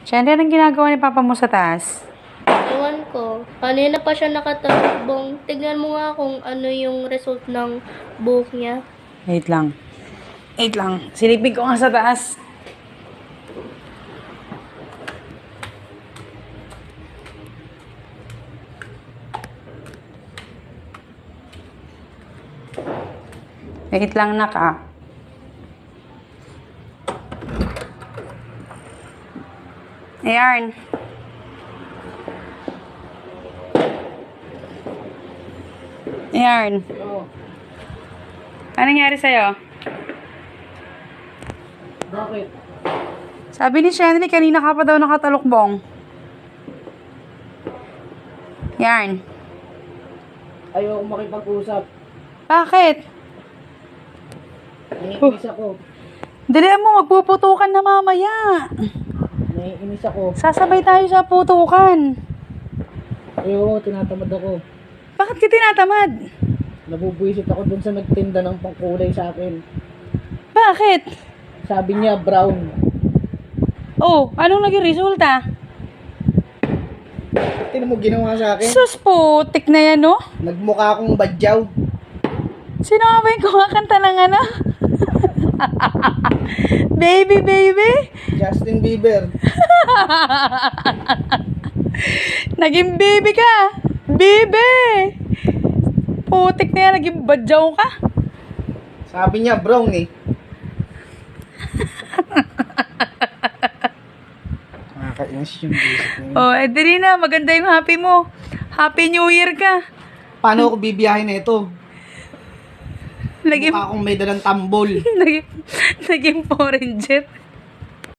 Siyempre, anong ginagawa ni Papa mo sa taas? Ewan ko. Kanina pa siya nakatalubong. Tignan mo nga kung ano yung result ng buhok niya. Wait lang. Wait lang. Silipin ko nga sa taas. Wait lang, nak, ah. Ayan. Ayan. Oo. Anong nangyari sa'yo? Bakit? Sabi ni Shenry, kanina ka pa daw nakatalukbong. Yan. Ayoko makipag-usap. Bakit? Naiinis ako. Dali mo, magpuputukan na mamaya. Naiinis ako. Sasabay tayo sa putukan. Ayoko, tinatamad ako. Bakit ka tinatamad? Nabubuisit ako dun sa nagtinda ng pangkulay sa akin. Bakit? Sabi niya, brown. Oh, anong naging resulta? Tinan mo ginawa sa akin? Sus, putik na yan, no? Nagmukha akong badyaw. Sino nga ba yung kumakanta ng ano? Baby, baby? Justin Bieber. Naging baby ka. Baby! Putik na yan, naging badyaw ka. Sabi niya, brown eh. Nakakainis yung buisit niya. Oh, Edrina, maganda yung happy mo. Happy New Year ka. Paano ako bibiyahin na ito? Naging, Mukha akong may dalang tambol. naging foreign jet.